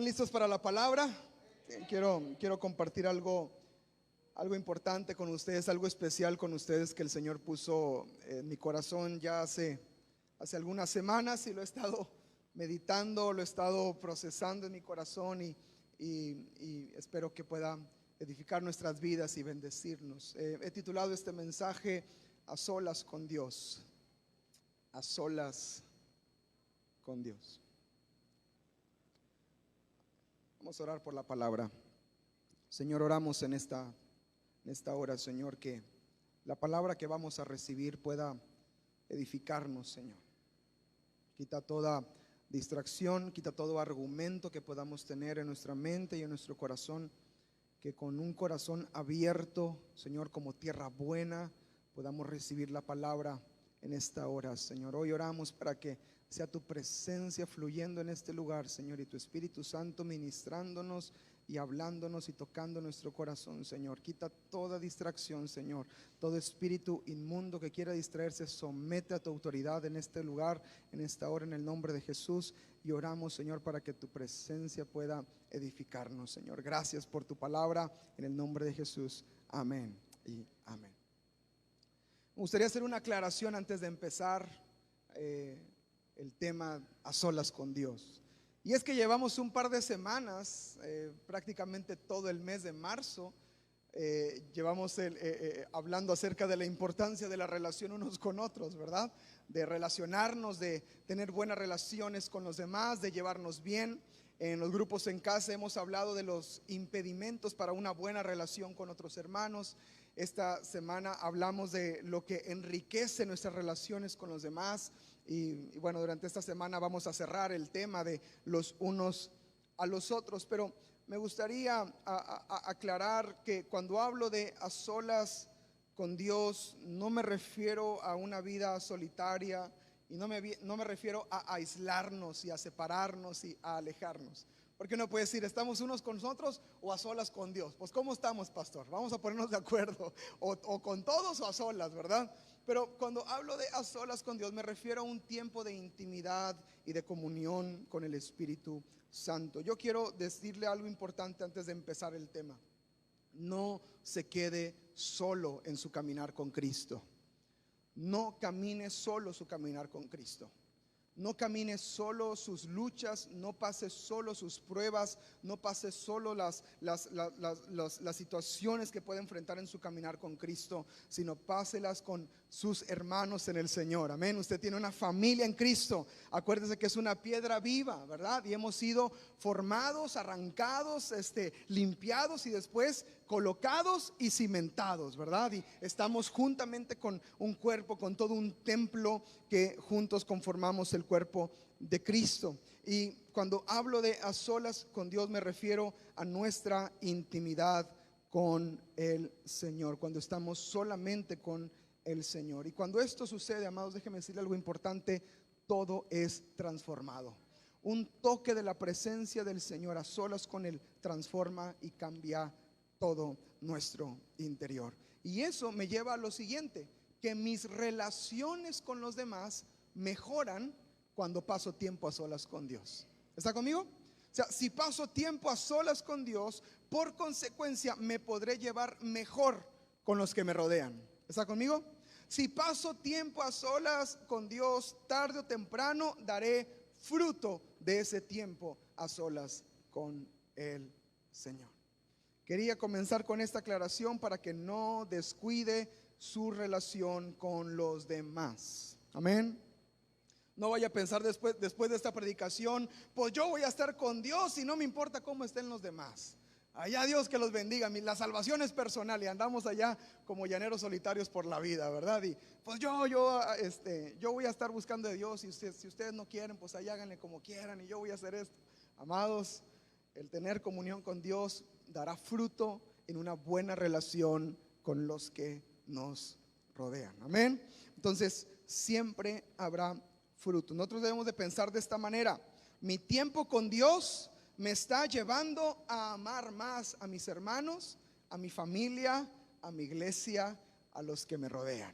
listos para la palabra? Quiero compartir algo importante con ustedes, algo especial con ustedes que el Señor puso en mi corazón ya hace algunas semanas, y lo he estado meditando, lo he estado procesando en mi corazón, y espero que pueda edificar nuestras vidas y bendecirnos. He titulado este mensaje A solas con Dios. A solas con Dios. Vamos a orar por la palabra. Señor, oramos en esta hora, Señor, que la palabra que vamos a recibir pueda edificarnos, Señor. Quita toda distracción, quita todo argumento que podamos tener en nuestra mente y en nuestro corazón, que con un corazón abierto, Señor, como tierra buena, podamos recibir la palabra en esta hora, Señor. Hoy oramos para que sea tu presencia fluyendo en este lugar, Señor, y tu Espíritu Santo ministrándonos y hablándonos y tocando nuestro corazón, Señor. Quita toda distracción, Señor. Todo espíritu inmundo que quiera distraerse, somete a tu autoridad en este lugar, en esta hora, en el nombre de Jesús. Y oramos, Señor, para que tu presencia pueda edificarnos, Señor. Gracias por tu palabra, en el nombre de Jesús. Amén y amén. Me gustaría hacer una aclaración antes de empezar el tema a solas con Dios. Y es que llevamos un par de semanas, prácticamente todo el mes de marzo, llevamos hablando acerca de la importancia de la relación unos con otros, ¿verdad? De relacionarnos, de tener buenas relaciones con los demás, de llevarnos bien. En los grupos en casa hemos hablado de los impedimentos para una buena relación con otros hermanos. Esta semana hablamos de lo que enriquece nuestras relaciones con los demás. Y bueno, durante esta semana vamos a cerrar el tema de los unos a los otros. Pero me gustaría aclarar que cuando hablo de a solas con Dios, no me refiero a una vida solitaria, y no me refiero a aislarnos y a separarnos y a alejarnos. Porque uno puede decir, ¿estamos unos con nosotros o a solas con Dios? Pues ¿cómo estamos, pastor? Vamos a ponernos de acuerdo, o con todos o a solas, ¿verdad? Pero cuando hablo de a solas con Dios, me refiero a un tiempo de intimidad y de comunión con el Espíritu Santo. Yo quiero decirle algo importante antes de empezar el tema. No se quede solo en su caminar con Cristo. No camine solo su caminar con Cristo. No camine solo sus luchas, no pase solo sus pruebas, no pase solo las situaciones que puede enfrentar en su caminar con Cristo, sino páselas con sus hermanos en el Señor. Amén. Usted tiene una familia en Cristo. Acuérdese que es una piedra viva, ¿verdad? Y hemos sido formados, arrancados, limpiados y después colocados y cimentados, ¿verdad? Y estamos juntamente con un cuerpo, con todo un templo que juntos conformamos el cuerpo de Cristo. Y cuando hablo de a solas con Dios, me refiero a nuestra intimidad con el Señor, cuando estamos solamente con el Señor. Y cuando esto sucede, amados, déjenme decirle algo importante: todo es transformado. Un toque de la presencia del Señor a solas con Él transforma y cambia todo nuestro interior. Y eso me lleva a lo siguiente: que mis relaciones con los demás mejoran cuando paso tiempo a solas con Dios. ¿Está conmigo? O sea, si paso tiempo a solas con Dios, por consecuencia me podré llevar mejor con los que me rodean. ¿Está conmigo? Si paso tiempo a solas con Dios, tarde o temprano daré fruto de ese tiempo a solas con el Señor. Quería comenzar con esta aclaración para que no descuide su relación con los demás. Amén. No vaya a pensar después de esta predicación, pues yo voy a estar con Dios y no me importa cómo estén los demás. Allá Dios que los bendiga. La salvación es personal y andamos allá como llaneros solitarios por la vida, ¿verdad? Y pues yo voy a estar buscando de Dios, y si ustedes no quieren, pues allá háganle como quieran y yo voy a hacer esto. Amados, el tener comunión con Dios dará fruto en una buena relación con los que nos rodean. Amén. Entonces siempre habrá fruto. Nosotros debemos de pensar de esta manera: mi tiempo con Dios me está llevando a amar más a mis hermanos, a mi familia, a mi iglesia, a los que me rodean.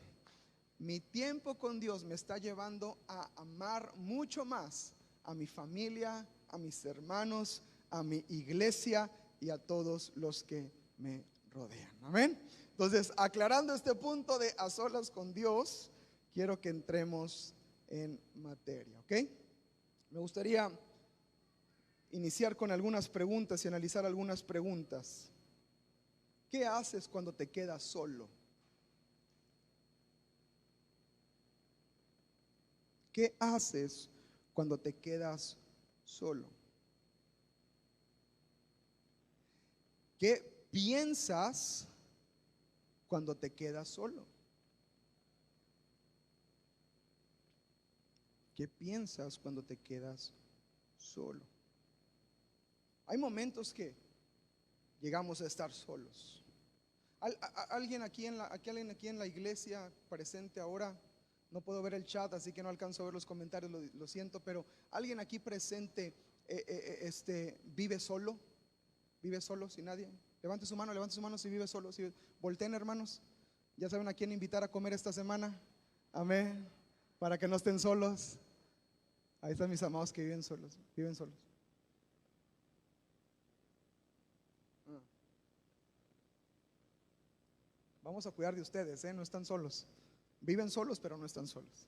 Mi tiempo con Dios me está llevando a amar mucho más a mi familia, a mis hermanos, a mi iglesia y a todos los que me rodean. Amén. Entonces, aclarando este punto de a solas con Dios, quiero que entremos en materia, ¿ok? Me gustaría iniciar con algunas preguntas y analizar algunas preguntas. ¿Qué haces cuando te quedas solo? ¿Qué haces cuando te quedas solo? ¿Qué piensas cuando te quedas solo? ¿Qué piensas cuando te quedas solo? Hay momentos que llegamos a estar solos. ¿Alguien aquí alguien aquí en la iglesia presente ahora? No puedo ver el chat, así que no alcanzo a ver los comentarios, lo siento, pero ¿alguien aquí presente vive solo? ¿Vive solo sin nadie? Levante su mano si vive solo. Si volteen, hermanos. Ya saben a quién invitar a comer esta semana. Amén. Para que no estén solos. Ahí están mis amados que viven solos. Viven solos. Vamos a cuidar de ustedes, no están solos. Viven solos, pero no están solos.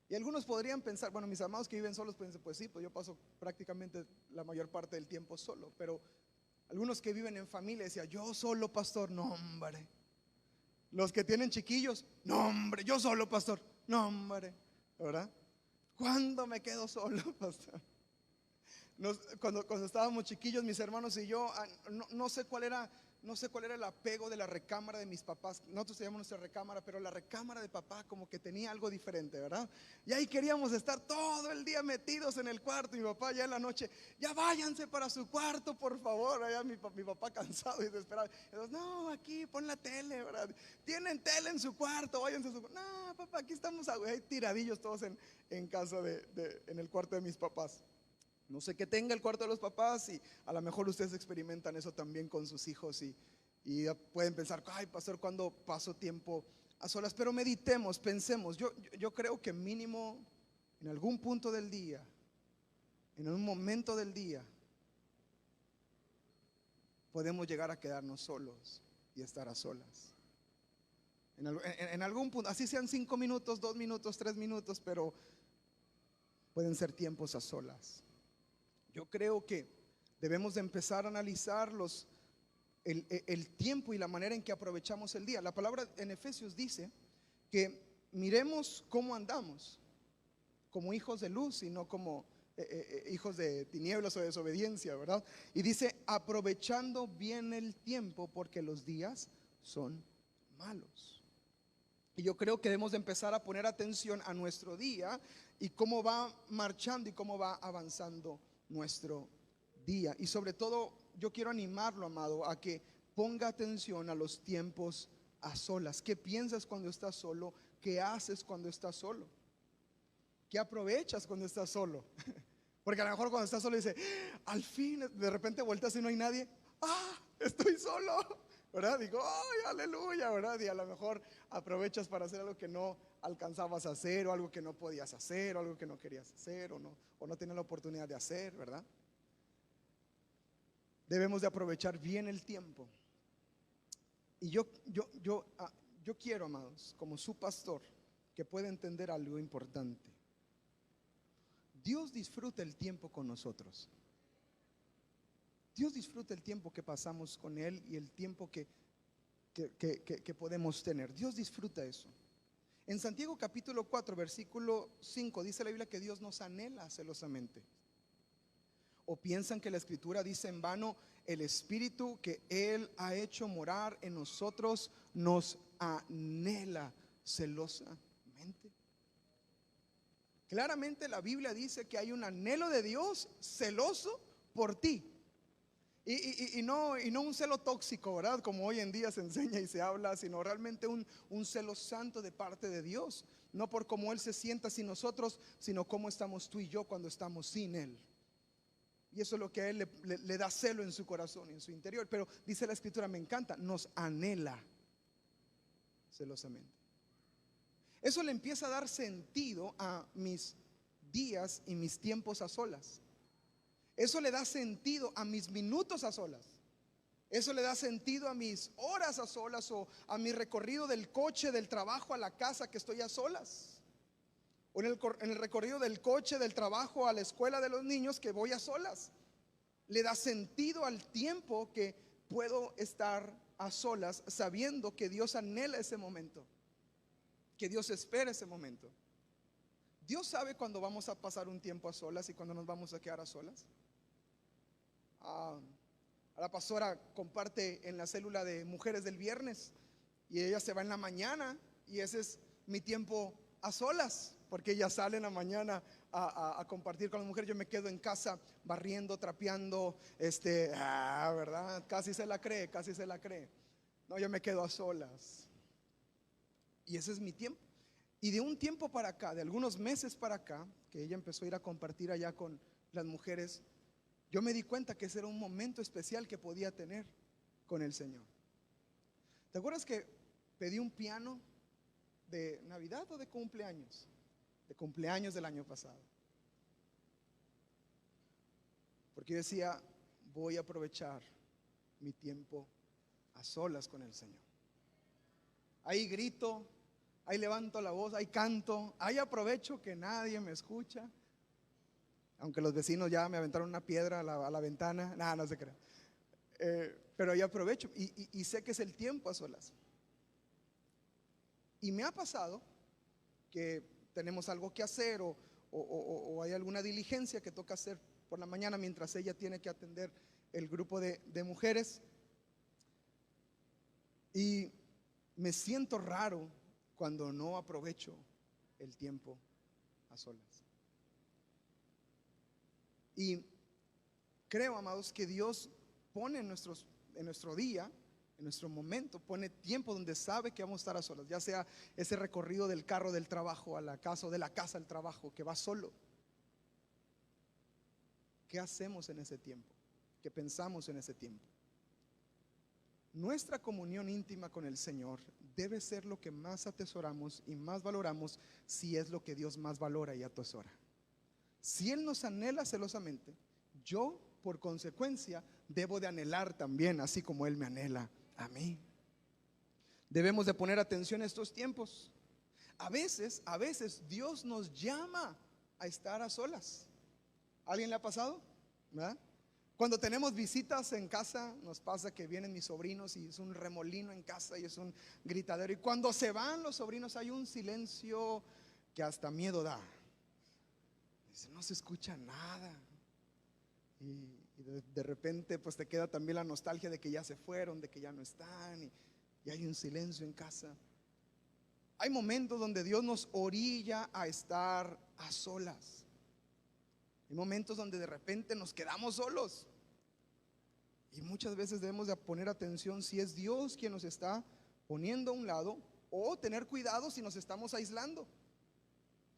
Y algunos podrían pensar, bueno, mis amados que viven solos, pues sí, pues yo paso prácticamente la mayor parte del tiempo solo. Pero algunos que viven en familia decían, yo solo, pastor. No, hombre. Los que tienen chiquillos, no, hombre, yo solo, pastor. No, hombre, ¿verdad? ¿Cuándo me quedo solo, pastor? Cuando estábamos chiquillos, mis hermanos y yo, no sé cuál era el apego de la recámara de mis papás. Nosotros teníamos nuestra recámara, pero la recámara de papá como que tenía algo diferente, ¿verdad? Y ahí queríamos estar todo el día metidos en el cuarto. Y mi papá ya en la noche, ya váyanse para su cuarto, por favor. Allá mi papá cansado y desesperado. Entonces, no, aquí pon la tele, ¿verdad? Tienen tele en su cuarto, váyanse a su cuarto. No, papá, aquí estamos ahí tiradillos todos en casa en el cuarto de mis papás. No sé qué tenga el cuarto de los papás, y a lo mejor ustedes experimentan eso también con sus hijos y pueden pensar, ay, pastor, ¿cuándo paso tiempo a solas? Pero meditemos, pensemos. Yo creo que mínimo en algún punto del día, en un momento del día, podemos llegar a quedarnos solos y estar a solas. En algún punto, así sean 5 minutos, 2 minutos, 3 minutos, pero pueden ser tiempos a solas. Yo creo que debemos de empezar a analizar el tiempo y la manera en que aprovechamos el día. La palabra en Efesios dice que miremos cómo andamos, como hijos de luz y no como hijos de tinieblas o de desobediencia, ¿verdad? Y dice, aprovechando bien el tiempo porque los días son malos. Y yo creo que debemos de empezar a poner atención a nuestro día y cómo va marchando y cómo va avanzando nuestro día. Y sobre todo yo quiero animarlo, amado, a que ponga atención a los tiempos a solas. ¿Qué piensas cuando estás solo? ¿Qué haces cuando estás solo? ¿Qué aprovechas cuando estás solo? Porque a lo mejor cuando estás solo dice, al fin, de repente volteas y no hay nadie. Estoy solo, ¿verdad? Digo, ay, aleluya, ¿verdad? Y a lo mejor aprovechas para hacer algo que no alcanzabas a hacer, o algo que no podías hacer, o algo que no querías hacer, o no tenías la oportunidad de hacer, ¿verdad? Debemos de aprovechar bien el tiempo. Y yo quiero, amados, como su pastor, que pueda entender algo importante. Dios disfruta el tiempo con nosotros. Dios disfruta el tiempo que pasamos con Él y el tiempo que podemos tener. Dios disfruta eso. En Santiago capítulo 4 versículo 5 dice la Biblia que Dios nos anhela celosamente. ¿O piensan que la escritura dice en vano, el Espíritu que Él ha hecho morar en nosotros nos anhela celosamente? Claramente la Biblia dice que hay un anhelo de Dios celoso por ti. Y no un celo tóxico, ¿verdad? Como hoy en día se enseña y se habla, sino realmente un celo santo de parte de Dios. No por cómo Él se sienta sin nosotros, sino cómo estamos tú y yo cuando estamos sin Él. Y eso es lo que a Él le da celo en su corazón y en su interior. Pero dice la escritura, me encanta, nos anhela celosamente. Eso le empieza a dar sentido a mis días y mis tiempos a solas. Eso le da sentido a mis minutos a solas. Eso le da sentido a mis horas a solas, o a mi recorrido del coche, del trabajo a la casa, que estoy a solas. O en el recorrido del coche, del trabajo a la escuela de los niños, que voy a solas. Le da sentido al tiempo que puedo estar a solas, sabiendo que Dios anhela ese momento, que Dios espera ese momento. Dios sabe cuándo vamos a pasar un tiempo a solas y cuándo nos vamos a quedar a solas. A la pastora comparte en la célula de mujeres del viernes, y ella se va en la mañana, y ese es mi tiempo a solas, porque ella sale en la mañana a compartir con las mujeres. Yo me quedo en casa barriendo, trapeando, ¿verdad? Casi se la cree, casi se la cree. No, yo me quedo a solas, y ese es mi tiempo. Y de un tiempo para acá, de algunos meses para acá, que ella empezó a ir a compartir allá con las mujeres, yo me di cuenta que ese era un momento especial que podía tener con el Señor. ¿Te acuerdas que pedí un piano de Navidad o de cumpleaños? De cumpleaños del año pasado. Porque yo decía, voy a aprovechar mi tiempo a solas con el Señor. Ahí grito, ahí levanto la voz, ahí canto, ahí aprovecho que nadie me escucha. Aunque los vecinos ya me aventaron una piedra a la ventana. Nada, no se crean. Pero ahí aprovecho y sé que es el tiempo a solas. Y me ha pasado que tenemos algo que hacer, o hay alguna diligencia que toca hacer por la mañana, mientras ella tiene que atender el grupo de mujeres. Y me siento raro cuando no aprovecho el tiempo a solas. Y creo, amados, que Dios pone en nuestro día, en nuestro momento, pone tiempo donde sabe que vamos a estar a solas. Ya sea ese recorrido del carro del trabajo a la casa, o de la casa al trabajo, que va solo. ¿Qué hacemos en ese tiempo? ¿Qué pensamos en ese tiempo? Nuestra comunión íntima con el Señor debe ser lo que más atesoramos y más valoramos, si es lo que Dios más valora y atesora. Si Él nos anhela celosamente, yo por consecuencia debo de anhelar también, así como Él me anhela a mí. Debemos de poner atención a estos tiempos. A veces Dios nos llama a estar a solas. ¿Alguien le ha pasado? ¿Verdad? Cuando tenemos visitas en casa, nos pasa que vienen mis sobrinos y es un remolino en casa y es un gritadero. Y cuando se van los sobrinos hay un silencio que hasta miedo da. No se escucha nada. Y de repente pues te queda también la nostalgia de que ya se fueron, de que ya no están, y hay un silencio en casa. Hay momentos donde Dios nos orilla a estar a solas. Hay momentos donde de repente nos quedamos solos, y muchas veces debemos de poner atención si es Dios quien nos está poniendo a un lado, o tener cuidado si nos estamos aislando.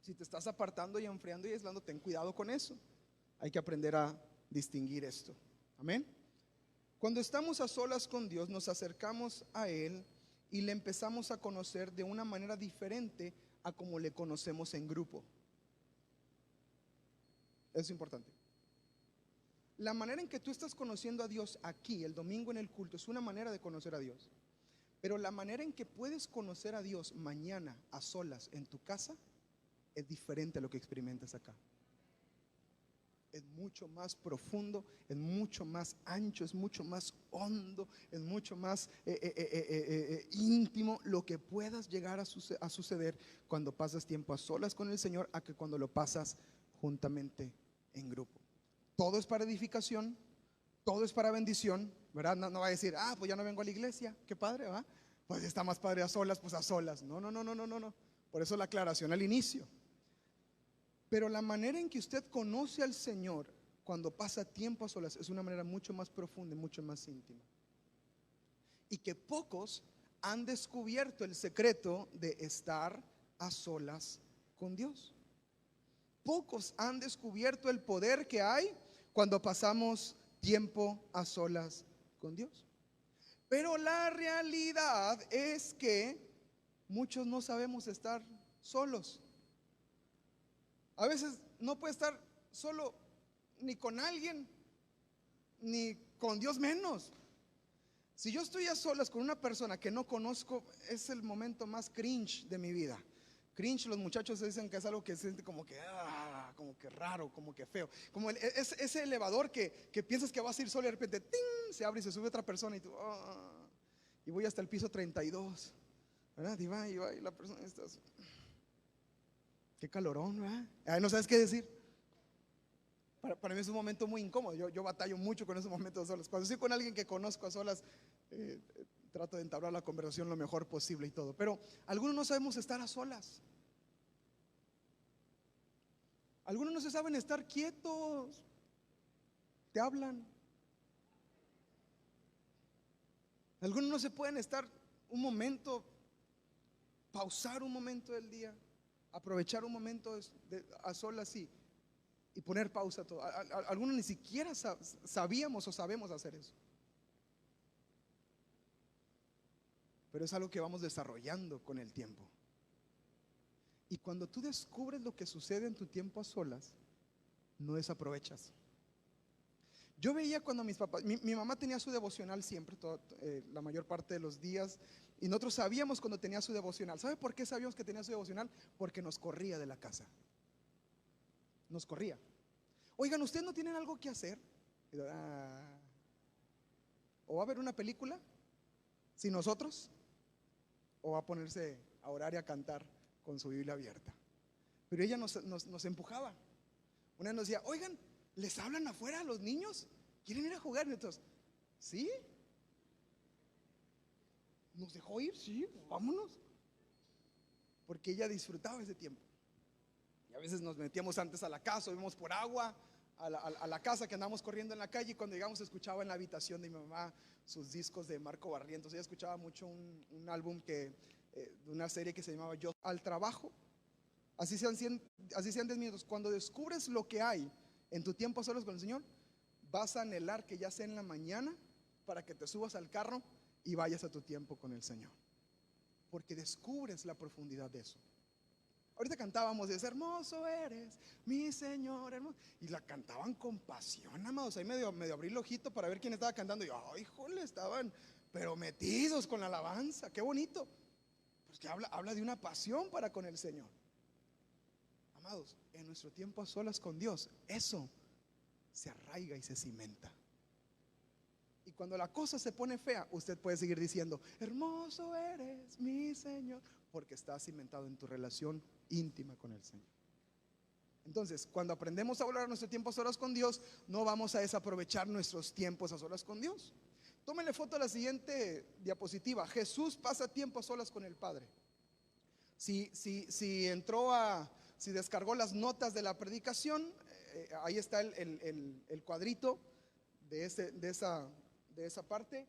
Si te estás apartando y enfriando y aislando, ten cuidado con eso. Hay que aprender a distinguir esto. Amén. Cuando estamos a solas con Dios, nos acercamos a Él y le empezamos a conocer de una manera diferente a como le conocemos en grupo. Eso es importante. La manera en que tú estás conociendo a Dios aquí el domingo en el culto es una manera de conocer a Dios. Pero la manera en que puedes conocer a Dios mañana a solas en tu casa es diferente a lo que experimentas acá. Es mucho más profundo, es mucho más ancho, es mucho más hondo, es mucho más íntimo lo que puedas llegar a suceder cuando pasas tiempo a solas con el Señor, a que cuando lo pasas juntamente en grupo. Todo es para edificación, todo es para bendición, ¿verdad? No va a decir, pues ya no vengo a la iglesia, qué padre, ¿va? Pues está más padre a solas, pues a solas. No. Por eso la aclaración al inicio. Pero la manera en que usted conoce al Señor cuando pasa tiempo a solas es una manera mucho más profunda y mucho más íntima. Y que pocos han descubierto el secreto de estar a solas con Dios. Pocos han descubierto el poder que hay cuando pasamos tiempo a solas con Dios. Pero la realidad es que muchos no sabemos estar solos. A veces no puede estar solo ni con alguien, ni con Dios menos. Si yo estoy a solas con una persona que no conozco, es el momento más cringe de mi vida. Cringe, los muchachos dicen que es algo que se siente como que raro, como que feo. Como ese elevador que piensas que vas a ir solo y de repente ¡ting! Se abre y se sube otra persona y tú, y voy hasta el piso 32, ¿verdad? Y va, y la persona está así. Qué calorón, ¿verdad? No sabes qué decir. Para mí es un momento muy incómodo. Yo batallo mucho con esos momentos a solas. Cuando estoy con alguien que conozco a solas, trato de entablar la conversación lo mejor posible y todo. Pero algunos no sabemos estar a solas. Algunos no se saben estar quietos. Te hablan. Algunos no se pueden estar un momento, pausar un momento del día, aprovechar un momento a solas y poner pausa a todo. Algunos ni siquiera sabíamos o sabemos hacer eso. Pero es algo que vamos desarrollando con el tiempo. Y cuando tú descubres lo que sucede en tu tiempo a solas, no desaprovechas. Yo veía cuando mis papás, mi mamá tenía su devocional siempre, la mayor parte de los días, y nosotros sabíamos cuando tenía su devocional. ¿Sabe por qué sabíamos que tenía su devocional? Porque nos corría de la casa. Nos corría. Oigan, ¿ustedes no tienen algo que hacer? ¿O va a ver una película sin nosotros? ¿O va a ponerse a orar y a cantar con su Biblia abierta? Pero ella nos empujaba. Una vez nos decía, oigan, ¿les hablan afuera a los niños? ¿Quieren ir a jugar? Entonces, ¿sí? ¿Nos dejó ir? Sí, vámonos. Porque ella disfrutaba ese tiempo. Y a veces nos metíamos antes a la casa, íbamos por agua a la casa, que andábamos corriendo en la calle, y cuando llegamos escuchaba en la habitación de mi mamá sus discos de Marco Barrientos. Ella escuchaba mucho un álbum de una serie que se llamaba Yo al trabajo. Así sean 10 minutos. Cuando descubres lo que hay en tu tiempo a solos con el Señor, vas a anhelar que ya sea en la mañana para que te subas al carro y vayas a tu tiempo con el Señor, porque descubres la profundidad de eso. Ahorita cantábamos, es hermoso eres, mi Señor hermoso, y la cantaban con pasión, amados. Ahí medio abrí el ojito para ver quién estaba cantando, y ay, jole, estaban pero metidos con la alabanza. Qué bonito, porque habla de una pasión para con el Señor. Amados, en nuestro tiempo a solas con Dios, eso se arraiga y se cimenta. Y cuando la cosa se pone fea, usted puede seguir diciendo, hermoso eres mi Señor, porque está cimentado en tu relación íntima con el Señor. Entonces, cuando aprendemos a valorar nuestro tiempo a solas con Dios, no vamos a desaprovechar nuestros tiempos a solas con Dios. Tómenle foto a la siguiente diapositiva. Jesús pasa tiempo a solas con el Padre. Si descargó las notas de la predicación, ahí está el cuadrito de esa parte.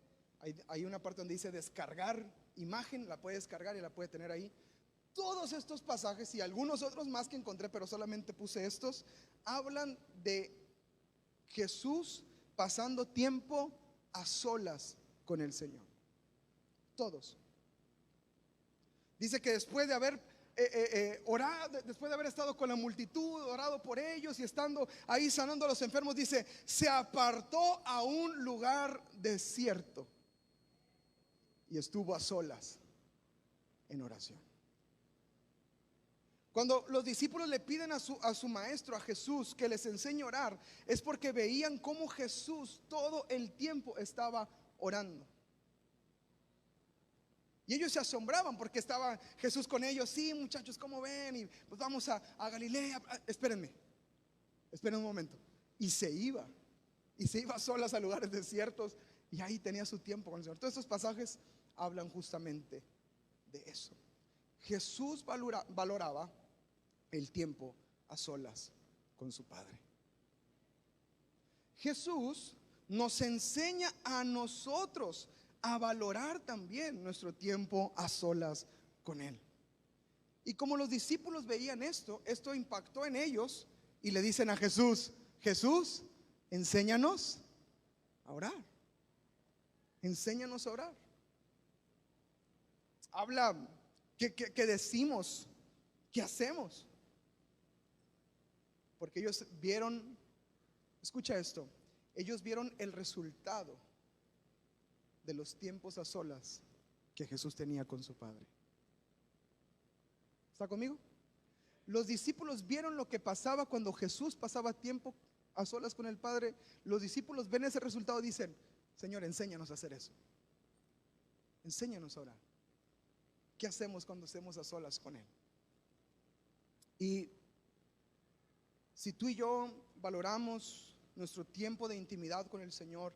Hay una parte donde dice descargar imagen, la puede descargar y la puede tener ahí. Todos estos pasajes y algunos otros más que encontré, pero solamente puse estos, hablan de Jesús pasando tiempo a solas con el Señor. Todos. Dice que después de haber orado, después de haber estado con la multitud, orado por ellos y estando ahí sanando a los enfermos, dice, se apartó a un lugar desierto y estuvo a solas en oración. Cuando los discípulos le piden a su maestro, a Jesús, que les enseñe a orar, es porque veían cómo Jesús todo el tiempo estaba orando. Y ellos se asombraban porque estaba Jesús con ellos. Sí, muchachos, ¿cómo ven? Y pues vamos a Galilea. Esperen un momento. Y se iba solas a lugares desiertos, y ahí tenía su tiempo con el Señor. Todos estos pasajes hablan justamente de eso. Jesús valoraba el tiempo a solas con su Padre. Jesús nos enseña a nosotros a valorar también nuestro tiempo a solas con Él. Y como los discípulos veían esto impactó en ellos y le dicen a Jesús, Jesús, enséñanos a orar. Enséñanos a orar. Habla, ¿qué decimos? ¿Qué hacemos? porque ellos vieron, escucha esto, ellos vieron el resultado de los tiempos a solas que Jesús tenía con su Padre. ¿Está conmigo? Los discípulos vieron lo que pasaba cuando Jesús pasaba tiempo a solas con el Padre. Los discípulos ven ese resultado y dicen: Señor, enséñanos a hacer eso. Enséñanos a orar. ¿Qué hacemos cuando estemos a solas con Él? Y si tú y yo valoramos nuestro tiempo de intimidad con el Señor,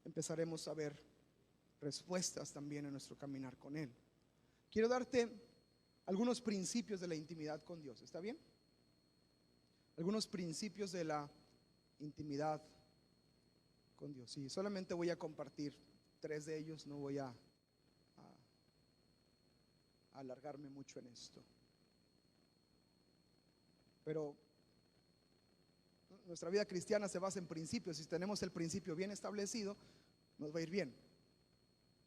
empezaremos a ver respuestas también en nuestro caminar con Él. Quiero darte algunos principios de la intimidad con Dios. ¿Está bien? Algunos principios de la intimidad con Dios. Y solamente voy a compartir 3 de ellos, no voy a alargarme mucho en esto. Pero nuestra vida cristiana se basa en principios. Si tenemos el principio bien establecido, nos va a ir bien.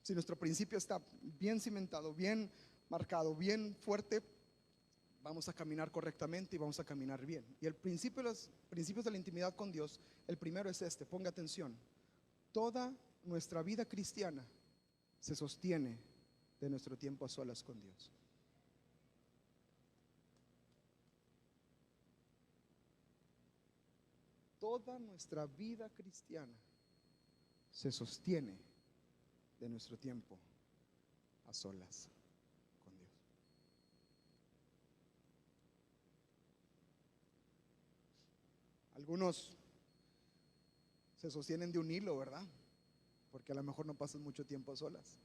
Si nuestro principio está bien cimentado, bien marcado, bien fuerte, vamos a caminar correctamente y vamos a caminar bien. Y el principio, los principios de la intimidad con Dios, el primero es este, ponga atención: toda nuestra vida cristiana se sostiene de nuestro tiempo a solas con Dios. Toda nuestra vida cristiana se sostiene de nuestro tiempo a solas con Dios. Algunos se sostienen de un hilo, ¿verdad? Porque a lo mejor no pasan mucho tiempo a solas.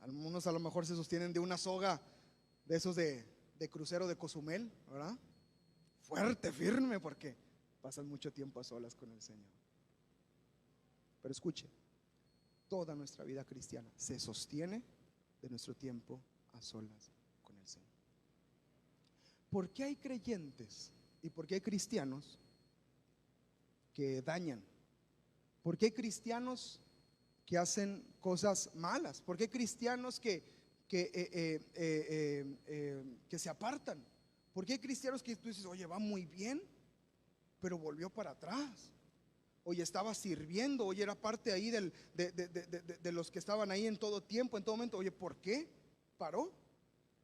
Algunos a lo mejor se sostienen de una soga de esos de crucero de Cozumel, ¿verdad? Fuerte, firme, porque pasan mucho tiempo a solas con el Señor. Pero escuche, toda nuestra vida cristiana se sostiene de nuestro tiempo a solas con el Señor. ¿Por qué hay creyentes y por qué hay cristianos que dañan? ¿Por qué hay cristianos que hacen cosas malas? ¿Por qué hay cristianos que se apartan? ¿Por qué hay cristianos que tú dices, oye, va muy bien, pero volvió para atrás? Oye, estaba sirviendo, oye, era parte ahí de los que estaban ahí en todo tiempo, en todo momento. Oye, ¿por qué paró?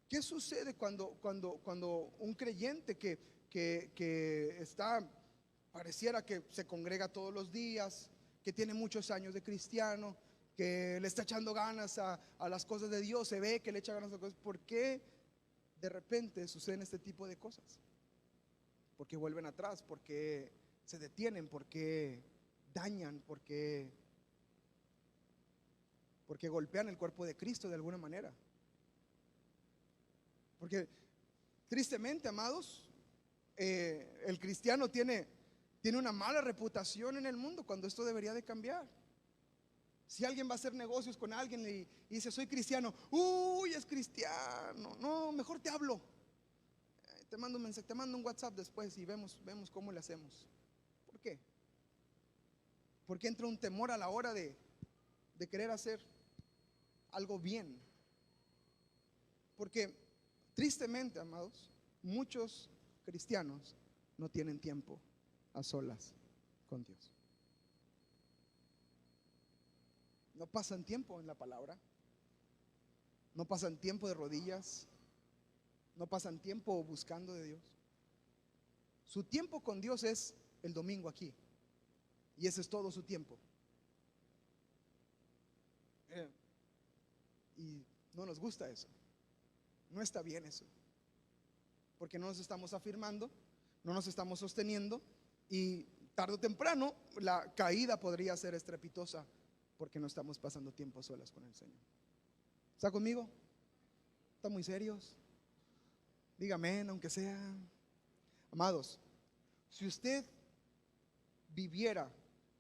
¿Qué sucede cuando un creyente que está, pareciera que se congrega todos los días, que tiene muchos años de cristiano, que le está echando ganas a las cosas de Dios, se ve que le echa ganas a las cosas? ¿Por qué de repente suceden este tipo de cosas? ¿Por qué vuelven atrás? ¿Por qué se detienen? ¿Por qué dañan? ¿Por qué golpean el cuerpo de Cristo de alguna manera? Porque tristemente, amados, el cristiano tiene una mala reputación en el mundo, cuando esto debería de cambiar. Si alguien va a hacer negocios con alguien y dice, soy cristiano, uy, es cristiano, no, mejor te hablo, te mando un mensaje, te mando un WhatsApp después y vemos cómo le hacemos. ¿Por qué? Porque entra un temor a la hora de querer hacer algo bien. Porque tristemente, amados, muchos cristianos no tienen tiempo a solas con Dios. No pasan tiempo en la palabra, no pasan tiempo de rodillas, no pasan tiempo buscando de Dios. Su tiempo con Dios es el domingo aquí, y ese es todo su tiempo. Y no nos gusta eso, no está bien eso, porque no nos estamos afirmando, no nos estamos sosteniendo, y tarde o temprano la caída podría ser estrepitosa, porque no estamos pasando tiempo a solas con el Señor. ¿Está conmigo? ¿Están muy serios? Dígame, aunque sea. Amados, si usted viviera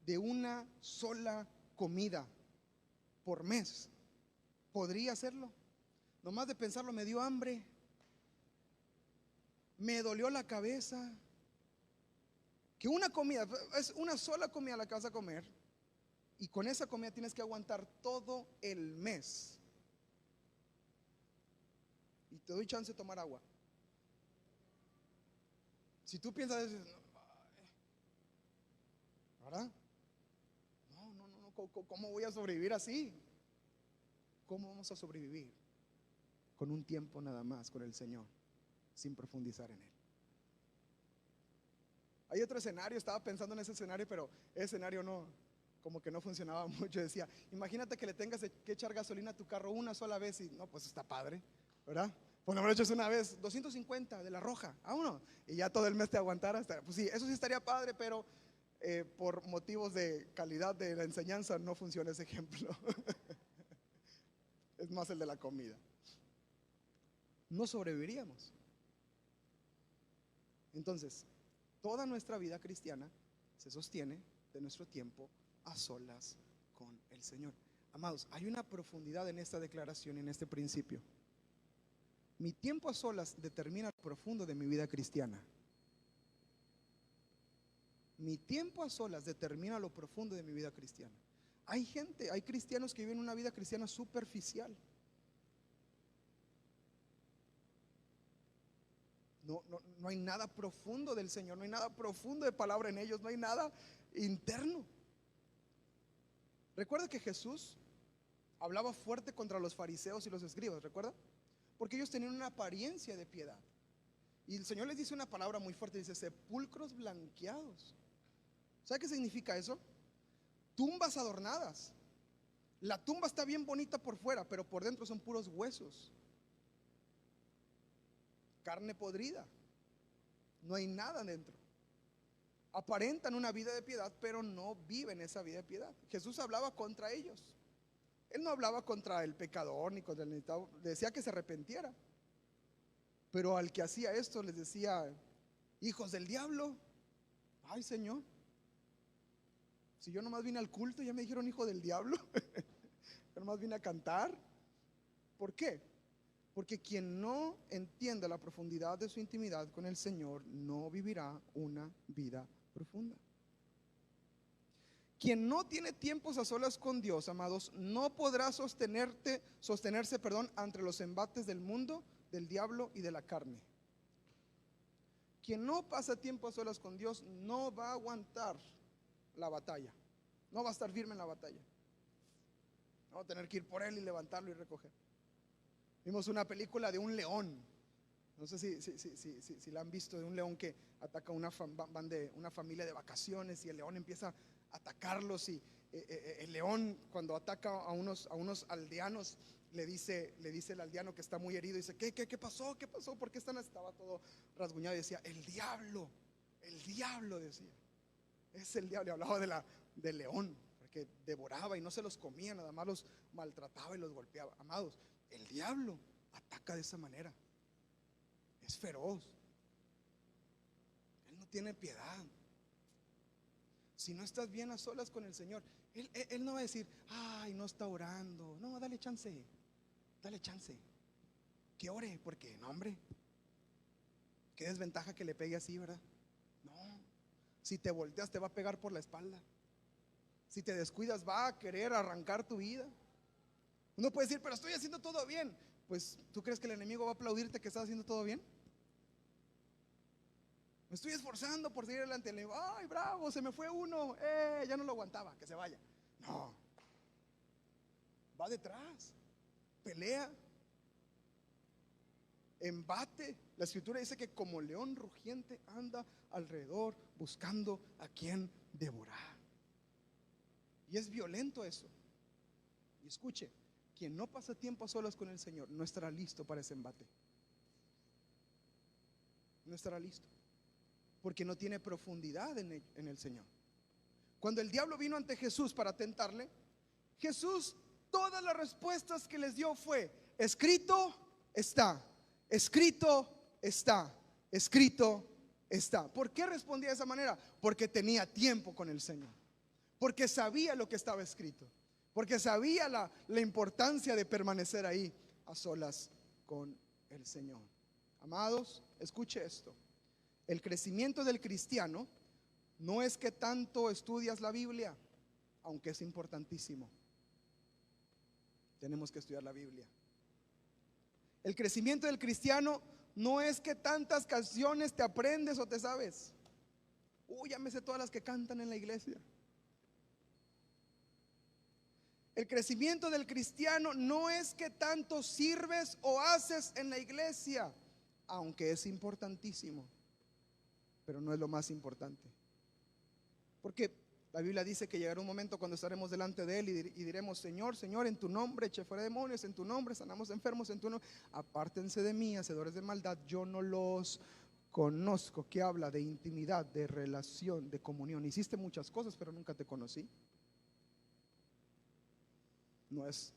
de una sola comida por mes, ¿podría hacerlo? Nomás de pensarlo me dio hambre, me dolió la cabeza. Que una comida, es una sola comida la que vas a comer, y con esa comida tienes que aguantar todo el mes. Y te doy chance de tomar agua. Si tú piensas, ¿verdad? No, ¿cómo voy a sobrevivir así? ¿Cómo vamos a sobrevivir con un tiempo nada más con el Señor, sin profundizar en Él? Hay otro escenario, estaba pensando en ese escenario, pero ese escenario no, como que no funcionaba mucho. Decía, imagínate que le tengas que echar gasolina a tu carro una sola vez y no, pues está padre, ¿verdad? Pues lo echas una vez, 250 de la roja, a uno, y ya todo el mes te aguantara. Pues sí, eso sí estaría padre, pero por motivos de calidad de la enseñanza no funciona ese ejemplo. Es más el de la comida. No sobreviviríamos. Entonces, toda nuestra vida cristiana se sostiene de nuestro tiempo a solas con el Señor. Amados, hay una profundidad en esta declaración, en este principio. Mi tiempo a solas determina lo profundo de mi vida cristiana. Mi tiempo a solas determina lo profundo de mi vida cristiana. Hay gente, hay cristianos que viven una vida cristiana superficial. No hay nada profundo del Señor, no hay nada profundo de palabra en ellos, no hay nada interno. Recuerda que Jesús hablaba fuerte contra los fariseos y los escribas, ¿recuerda? Porque ellos tenían una apariencia de piedad. Y el Señor les dice una palabra muy fuerte, dice sepulcros blanqueados. ¿Sabe qué significa eso? Tumbas adornadas. La tumba está bien bonita por fuera, pero por dentro son puros huesos, carne podrida, no hay nada dentro. Aparentan una vida de piedad, pero no viven esa vida de piedad. Jesús hablaba contra ellos. Él no hablaba contra el pecador ni contra el necesitado, le decía que se arrepintiera. Pero al que hacía esto les decía, hijos del diablo. Ay, Señor, si yo nomás vine al culto, ya me dijeron hijo del diablo. Yo nomás vine a cantar. ¿Por qué? Porque quien no entienda la profundidad de su intimidad con el Señor no vivirá una vida profunda. Quien no tiene tiempos a solas con Dios, amados, no podrá sostenerse, ante los embates del mundo, del diablo y de la carne. Quien no pasa tiempo a solas con Dios no va a aguantar la batalla, no va a estar firme en la batalla. No va a tener que ir por él y levantarlo y recoger. Vimos una película de un león, no sé si la han visto, de un león que ataca una familia de vacaciones y el león empieza a atacarlos y el león cuando ataca a unos aldeanos le dice el aldeano que está muy herido, dice, ¿qué pasó? ¿Qué pasó? ¿Por qué estaba todo rasguñado? Y decía, el diablo decía, es el diablo. Y hablaba del león, porque devoraba y no se los comía, nada más los maltrataba y los golpeaba. Amados, el diablo ataca de esa manera, es feroz, él no tiene piedad. Si no estás bien a solas con el Señor, él no va a decir, ay, no está orando. No, dale chance, que ore, porque no, hombre, qué desventaja que le pegue así, ¿verdad? No, si te volteas te va a pegar por la espalda. Si te descuidas va a querer arrancar tu vida. Uno puede decir, pero estoy haciendo todo bien. Pues, ¿tú crees que el enemigo va a aplaudirte que estás haciendo todo bien? Me estoy esforzando por seguir adelante. Le digo, ay, bravo, se me fue uno, ya no lo aguantaba, que se vaya. No, va detrás, pelea, embate. La escritura dice que como león rugiente anda alrededor buscando a quien devorar. Y es violento eso. Y escuche, quien no pasa tiempo a solas con el Señor no estará listo para ese embate. No estará listo, porque no tiene profundidad en el Señor. Cuando el diablo vino ante Jesús para tentarle, Jesús, todas las respuestas que les dio fue, escrito está, escrito está, escrito está. ¿Por qué respondía de esa manera? Porque tenía tiempo con el Señor, porque sabía lo que estaba escrito, porque sabía la importancia de permanecer ahí a solas con el Señor. Amados, escuche esto. El crecimiento del cristiano no es que tanto estudias la Biblia, aunque es importantísimo. Tenemos que estudiar la Biblia. El crecimiento del cristiano no es que tantas canciones te aprendes o te sabes. Ya me sé todas las que cantan en la iglesia. El crecimiento del cristiano no es que tanto sirves o haces en la iglesia, aunque es importantísimo, pero no es lo más importante. Porque la Biblia dice que llegará un momento cuando estaremos delante de Él y diremos: Señor, Señor, en tu nombre eché fuera demonios, en tu nombre sanamos enfermos, en tu nombre. Apártense de mí, hacedores de maldad, yo no los conozco. Que habla de intimidad, de relación, de comunión. Hiciste muchas cosas, pero nunca te conocí. No es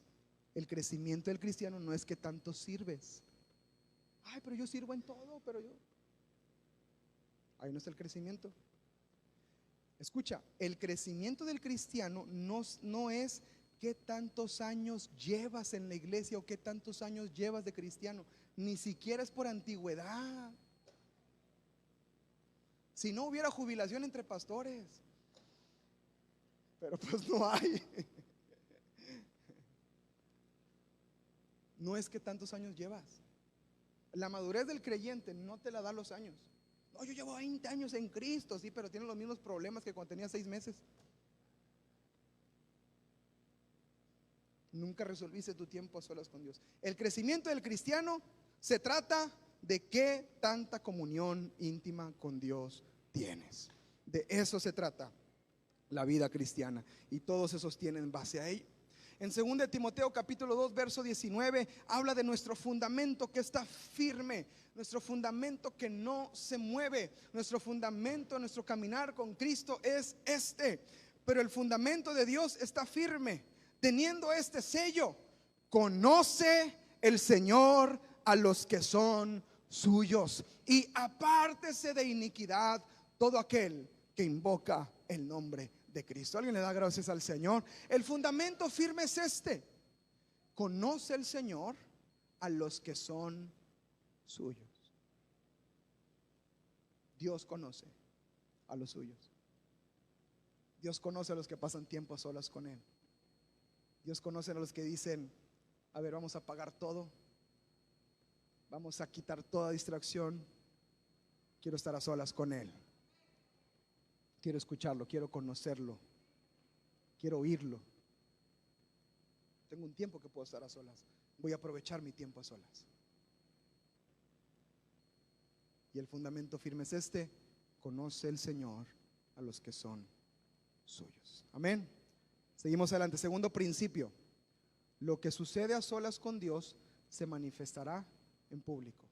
el crecimiento del cristiano, no es que tanto sirves. Ay, pero yo sirvo en todo, pero yo. Ahí no está el crecimiento. Escucha, el crecimiento del cristiano no es qué tantos años llevas en la iglesia o qué tantos años llevas de cristiano. Ni siquiera es por antigüedad. Si no hubiera jubilación entre pastores, pero pues no hay. No es que tantos años llevas. La madurez del creyente no te la da los años. No, yo llevo 20 años en Cristo, sí, pero tiene los mismos problemas que cuando tenía 6 meses. Nunca resolviste tu tiempo a solas con Dios. El crecimiento del cristiano se trata de qué tanta comunión íntima con Dios tienes. De eso se trata la vida cristiana, y todos esos tienen base a ello. En 2 Timoteo capítulo 2 verso 19 habla de nuestro fundamento que está firme, nuestro fundamento que no se mueve, nuestro fundamento, nuestro caminar con Cristo es este. Pero el fundamento de Dios está firme, teniendo este sello: conoce el Señor a los que son suyos, y apártese de iniquidad todo aquel que invoca el nombre de Cristo. ¿Alguien le da gracias al Señor? El fundamento firme es este: conoce el Señor a los que son suyos. Dios conoce a los suyos. Dios conoce a los que pasan tiempo a solas con Él. Dios conoce a los que dicen: a ver, vamos a apagar todo, vamos a quitar toda distracción, quiero estar a solas con Él. Quiero escucharlo, quiero conocerlo, quiero oírlo. Tengo un tiempo que puedo estar a solas, voy a aprovechar mi tiempo a solas. Y el fundamento firme es este: conoce el Señor a los que son suyos. Amén. Seguimos adelante. Segundo principio: lo que sucede a solas con Dios se manifestará en público.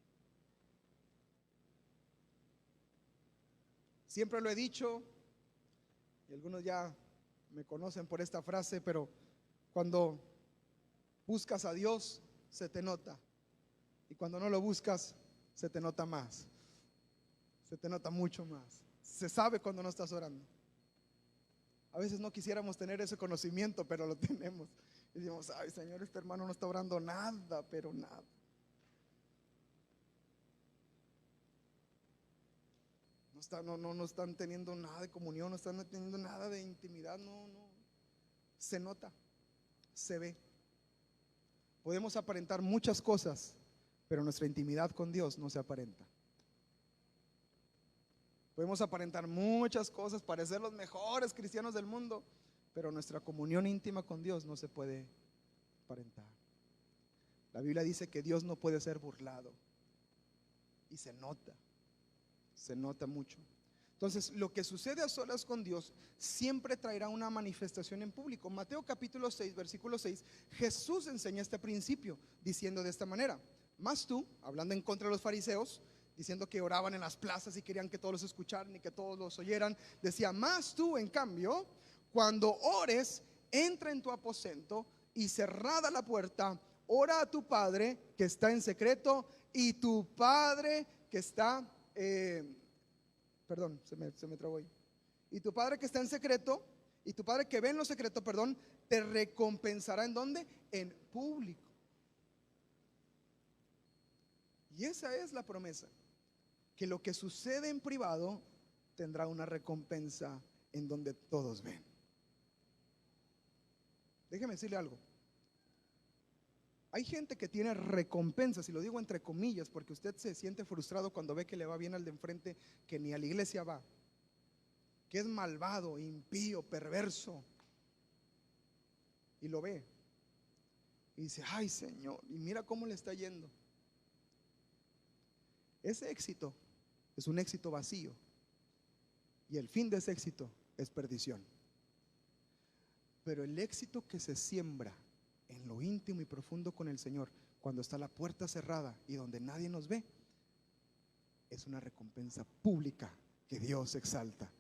Siempre lo he dicho, y algunos ya me conocen por esta frase, pero cuando buscas a Dios se te nota, y cuando no lo buscas se te nota más, se te nota mucho más. Se sabe cuando no estás orando. A veces no quisiéramos tener ese conocimiento, pero lo tenemos. Y decimos: ay, Señor, este hermano no está orando nada, pero nada. No están teniendo nada de comunión, no están teniendo nada de intimidad. No. Se nota, se ve. Podemos aparentar muchas cosas, pero nuestra intimidad con Dios no se aparenta. Podemos aparentar muchas cosas, parecer los mejores cristianos del mundo, pero nuestra comunión íntima con Dios no se puede aparentar. La Biblia dice que Dios no puede ser burlado, y se nota mucho. Entonces, lo que sucede a solas con Dios siempre traerá una manifestación en público. Mateo capítulo 6 versículo 6, Jesús enseña este principio diciendo de esta manera: mas tú, hablando en contra de los fariseos, diciendo que oraban en las plazas y querían que todos los escucharan y que todos los oyeran, decía: mas tú, en cambio, cuando ores, entra en tu aposento y cerrada la puerta, ora a tu Padre que está en secreto, y tu Padre que está se me trabó ahí. Y tu Padre que está en secreto, y tu Padre que ve en lo secreto, te recompensará. ¿En dónde? En público. Y esa es la promesa, que lo que sucede en privado tendrá una recompensa en donde todos ven. Déjeme decirle algo: hay gente que tiene recompensas, y lo digo entre comillas, porque usted se siente frustrado cuando ve que le va bien al de enfrente, que ni a la iglesia va, que es malvado, impío, perverso, y lo ve. y dice, ay Señor, y mira cómo le está yendo. Ese éxito es un éxito vacío, y el fin de ese éxito es perdición. Pero el éxito que se siembra en lo íntimo y profundo con el Señor, cuando está la puerta cerrada y donde nadie nos ve, es una recompensa pública que Dios exalta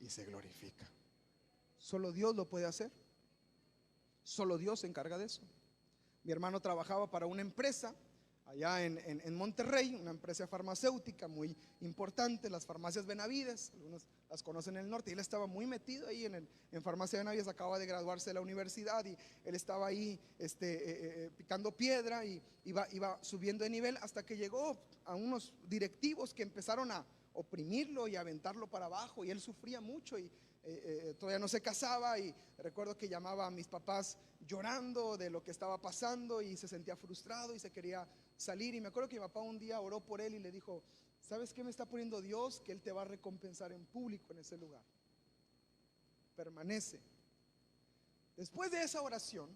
y se glorifica. Solo Dios lo puede hacer. Solo Dios se encarga de eso. Mi hermano trabajaba para una empresa allá en Monterrey, una empresa farmacéutica muy importante, las farmacias Benavides, algunos las conocen en el norte, y él estaba muy metido ahí en farmacia Benavides. Acaba de graduarse de la universidad y él estaba ahí picando piedra y iba subiendo de nivel, hasta que llegó a unos directivos que empezaron a oprimirlo y a aventarlo para abajo, y él sufría mucho y todavía no se casaba, y recuerdo que llamaba a mis papás llorando de lo que estaba pasando y se sentía frustrado y se quería salir. Y me acuerdo que mi papá un día oró por él y le dijo, ¿sabes qué me está poniendo Dios? Que Él te va a recompensar en público en ese lugar. Permanece. Después de esa oración,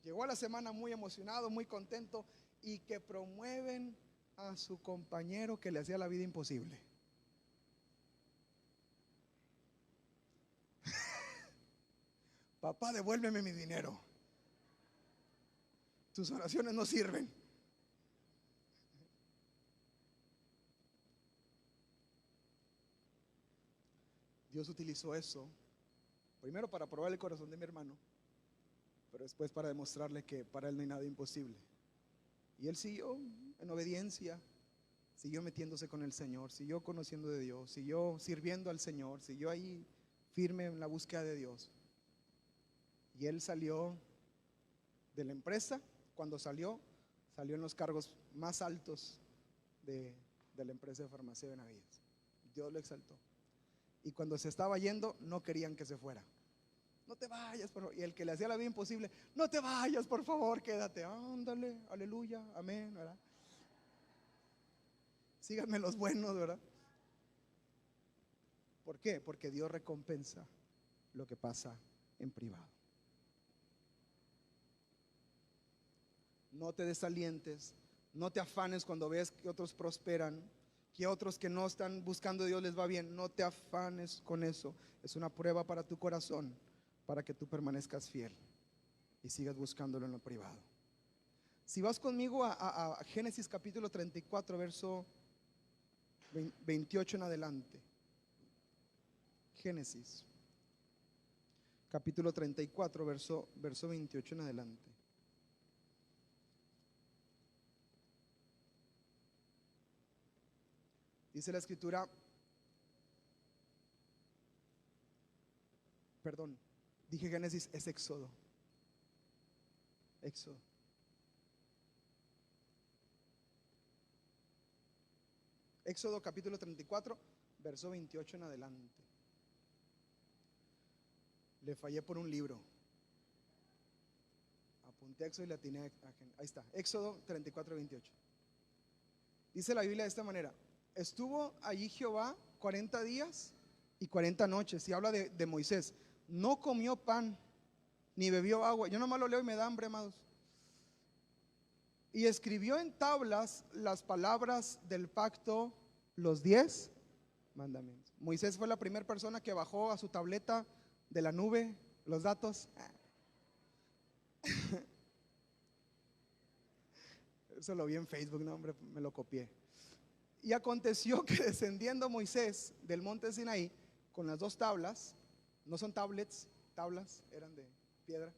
llegó a la semana muy emocionado, muy contento, y que promueven a su compañero que le hacía la vida imposible. Papá, devuélveme mi dinero. Tus oraciones no sirven. Dios utilizó eso, primero para probar el corazón de mi hermano, pero después para demostrarle que para él no hay nada imposible. Y él siguió en obediencia, siguió metiéndose con el Señor, siguió conociendo de Dios, siguió sirviendo al Señor, siguió ahí firme en la búsqueda de Dios. Y él salió de la empresa. Cuando salió en los cargos más altos de la empresa de farmacia Benavides. Dios lo exaltó. Y cuando se estaba yendo, no querían que se fuera. No te vayas, por favor. Y el que le hacía la vida imposible, no te vayas, por favor, quédate. Ándale, aleluya, amén, ¿verdad? Síganme los buenos, ¿verdad? ¿Por qué? Porque Dios recompensa lo que pasa en privado. No te desalientes, no te afanes cuando ves que otros prosperan, que otros que no están buscando a Dios les va bien. No te afanes con eso. Es una prueba para tu corazón, para que tú permanezcas fiel y sigas buscándolo en lo privado. Si vas conmigo a Génesis capítulo 34, verso 28 en adelante. Génesis capítulo 34, verso 28 en adelante. Dice la escritura, perdón, dije Génesis, es Éxodo. Éxodo. Éxodo capítulo 34, verso 28 en adelante. Le fallé por un libro. Apunté Éxodo y le atiné ahí está, Éxodo 34, 28. Dice la Biblia de esta manera: estuvo allí Jehová 40 días y 40 noches. Y habla de Moisés. No comió pan ni bebió agua. Yo nomás lo leo y me da hambre, amados. Y escribió en tablas las palabras del pacto, los 10 mandamientos. Moisés fue la primera persona que bajó a su tableta de la nube los datos. Eso lo vi en Facebook, no, hombre, me lo copié. Y aconteció que descendiendo Moisés del monte Sinaí con las dos tablas, no son tablets, tablas, eran de piedra,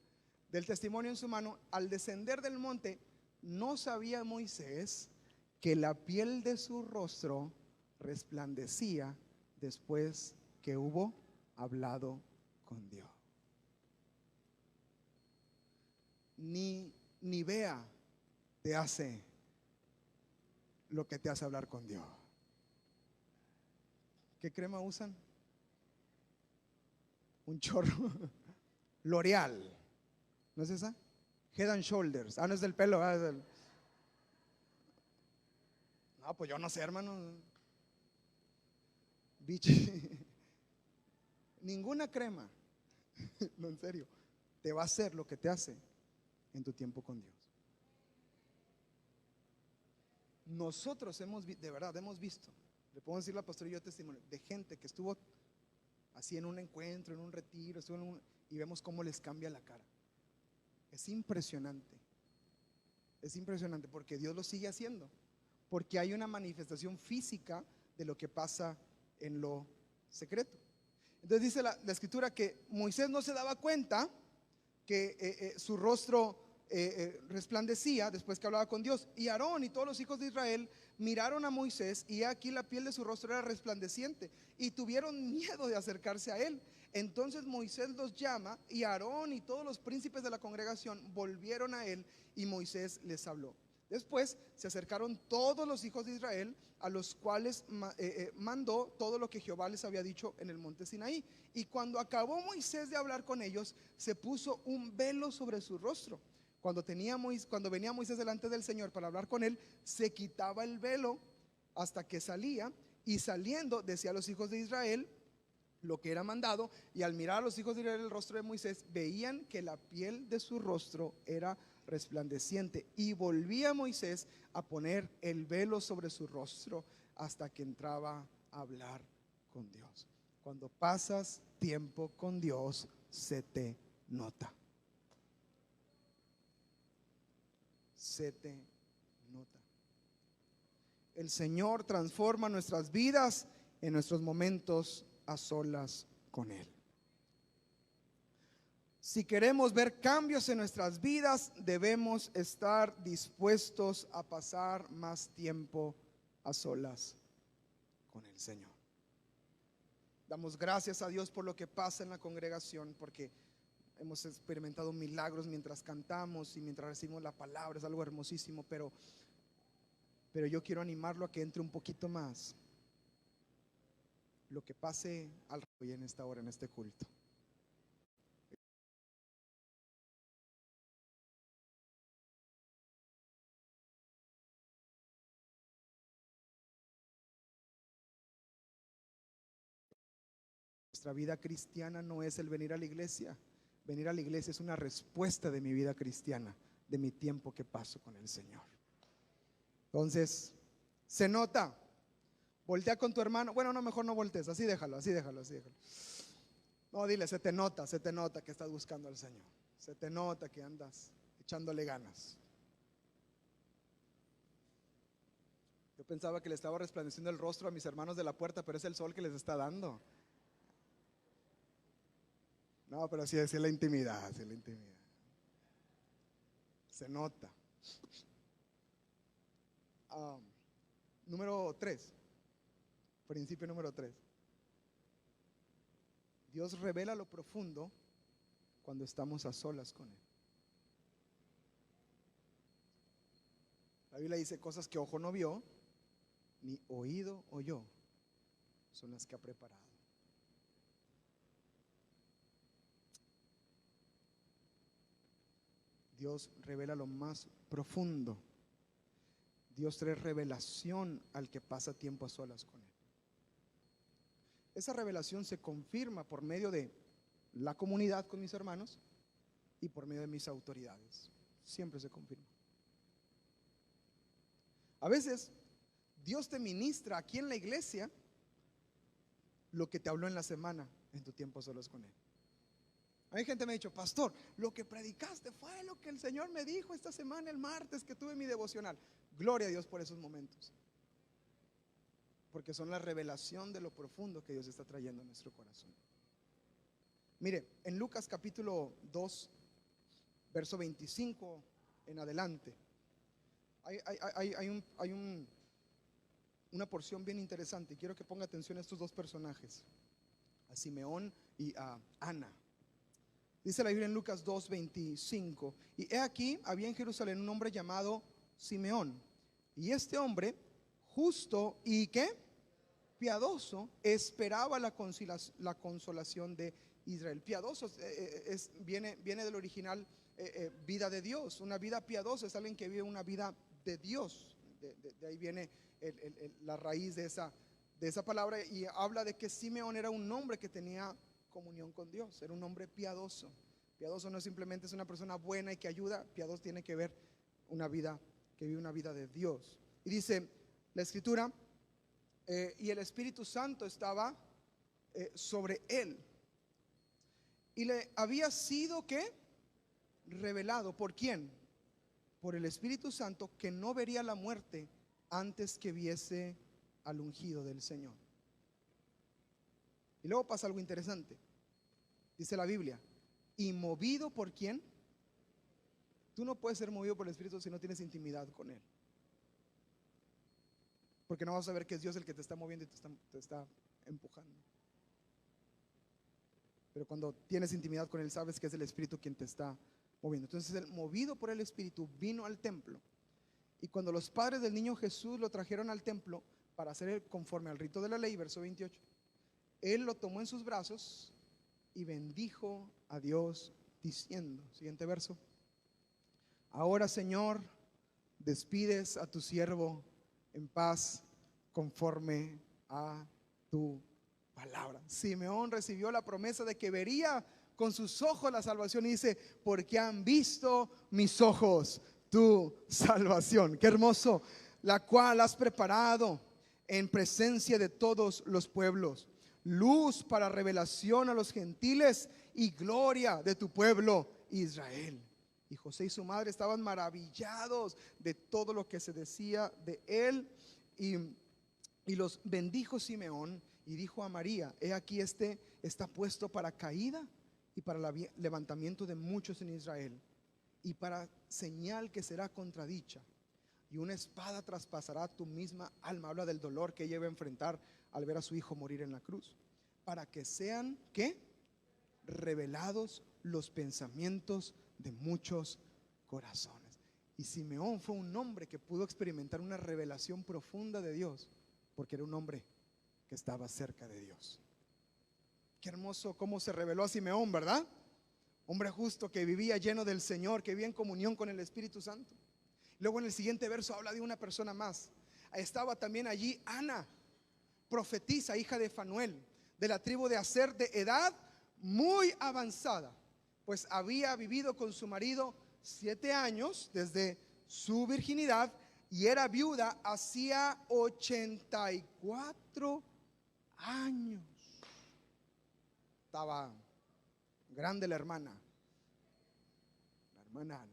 del testimonio en su mano, al descender del monte, no sabía Moisés que la piel de su rostro resplandecía después que hubo hablado con Dios. Ni vea te hace lo que te hace hablar con Dios. ¿Qué crema usan? Un chorro. L'Oreal, ¿no es esa? Head and Shoulders. No es del pelo, es del... No, pues yo no sé, hermano. Vichy. Ninguna crema, no, en serio, te va a hacer lo que te hace en tu tiempo con Dios. nosotros de verdad hemos visto, le puedo decir la pastora y yo testimonio, de gente que estuvo así en un encuentro, en un retiro, y vemos cómo les cambia la cara. Es impresionante porque Dios lo sigue haciendo, porque hay una manifestación física de lo que pasa en lo secreto. Entonces dice la escritura que Moisés no se daba cuenta que su rostro resplandecía después que hablaba con Dios, y Aarón y todos los hijos de Israel miraron a Moisés, y aquí la piel de su rostro era resplandeciente, y tuvieron miedo de acercarse a él. Entonces Moisés los llama, y Aarón y todos los príncipes de la congregación volvieron a él, y Moisés les habló. Después se acercaron todos los hijos de Israel, a los cuales mandó todo lo que Jehová les había dicho en el monte Sinaí. Y cuando acabó Moisés de hablar con ellos, se puso un velo sobre su rostro. Cuando venía Moisés delante del Señor para hablar con él, se quitaba el velo hasta que salía, y saliendo decía a los hijos de Israel lo que era mandado. Y al mirar a los hijos de Israel el rostro de Moisés, veían que la piel de su rostro era resplandeciente, y volvía Moisés a poner el velo sobre su rostro hasta que entraba a hablar con Dios. Cuando pasas tiempo con Dios, se te nota. Se te nota. El Señor transforma nuestras vidas en nuestros momentos a solas con Él. Si queremos ver cambios en nuestras vidas, debemos estar dispuestos a pasar más tiempo a solas con el Señor. Damos gracias a Dios por lo que pasa en la congregación, porque hemos experimentado milagros mientras cantamos y mientras recibimos la palabra. Es algo hermosísimo, pero yo quiero animarlo a que entre un poquito más lo que pase al hoy en esta hora, en este culto. Nuestra vida cristiana no es el venir a la iglesia. Venir a la iglesia es una respuesta de mi vida cristiana, de mi tiempo que paso con el Señor. Entonces, se nota. Voltea con tu hermano. Bueno, no, mejor no voltees. Así déjalo. No, dile, se te nota que estás buscando al Señor. Se te nota que andas echándole ganas. Yo pensaba que le estaba resplandeciendo el rostro a mis hermanos de la puerta, pero es el sol que les está dando. No, pero sí es la intimidad, Se nota. Número 3. Principio número 3. Dios revela lo profundo cuando estamos a solas con Él. La Biblia dice: cosas que ojo no vio, ni oído oyó, son las que ha preparado. Dios revela lo más profundo. Dios trae revelación al que pasa tiempo a solas con Él. Esa revelación se confirma por medio de la comunidad con mis hermanos y por medio de mis autoridades. Siempre se confirma. A veces Dios te ministra aquí en la iglesia lo que te habló en la semana en tu tiempo a solas con Él. Hay gente que me ha dicho: pastor, lo que predicaste fue lo que el Señor me dijo esta semana, el martes que tuve mi devocional. Gloria a Dios por esos momentos, porque son la revelación de lo profundo que Dios está trayendo a nuestro corazón. Mire, en Lucas capítulo 2, verso 25 en adelante, hay una porción bien interesante, y quiero que ponga atención a estos dos personajes, a Simeón y a Ana. Dice la Biblia en Lucas 2:25: y he aquí, había en Jerusalén un hombre llamado Simeón, y este hombre, justo y ¿qué? Piadoso, esperaba la consolación de Israel. Piadoso viene del original vida de Dios. Una vida piadosa es alguien que vive una vida de Dios. De ahí viene la raíz de esa palabra, y habla de que Simeón era un hombre que tenía comunión con Dios, era un hombre piadoso. Piadoso no simplemente es una persona buena y que ayuda. Piadoso tiene que ver una vida que vive una vida de Dios. Y dice la escritura, y el Espíritu Santo estaba sobre él. Y le había sido, ¿qué? Revelado. ¿Por quién? Por el Espíritu Santo, que no vería la muerte antes que viese al ungido del Señor. Y luego pasa algo interesante. Dice la Biblia, ¿y movido por quién? Tú no puedes ser movido por el Espíritu si no tienes intimidad con Él. Porque no vas a ver que es Dios el que te está moviendo y te está empujando. Pero cuando tienes intimidad con Él, sabes que es el Espíritu quien te está moviendo. Entonces, el movido por el Espíritu vino al templo. Y cuando los padres del niño Jesús lo trajeron al templo para hacer conforme al rito de la ley, verso 28, Él lo tomó en sus brazos y bendijo a Dios diciendo, siguiente verso, ahora, Señor, despides a tu siervo en paz conforme a tu palabra. Simeón recibió la promesa de que vería con sus ojos la salvación y dice, porque han visto mis ojos tu salvación. Qué hermoso, la cual has preparado en presencia de todos los pueblos, luz para revelación a los gentiles y gloria de tu pueblo Israel. Y José y su madre estaban maravillados de todo lo que se decía de él. Y los bendijo Simeón y dijo a María, he aquí este está puesto para caída y para levantamiento de muchos en Israel, y para señal que será contradicha, y una espada traspasará tu misma alma. Habla del dolor que ella iba a enfrentar al ver a su hijo morir en la cruz, para que sean, ¿qué? Revelados los pensamientos de muchos corazones. Y Simeón fue un hombre que pudo experimentar una revelación profunda de Dios, porque era un hombre que estaba cerca de Dios. Qué hermoso cómo se reveló a Simeón, ¿verdad? Hombre justo que vivía lleno del Señor, que vivía en comunión con el Espíritu Santo. Luego en el siguiente verso habla de una persona más. Estaba también allí Ana, profetisa, hija de Fanuel, de la tribu de Aser, de edad muy avanzada, pues había vivido con su marido 7 años desde su virginidad, y era viuda hacía 84 años. Estaba grande la hermana Ana.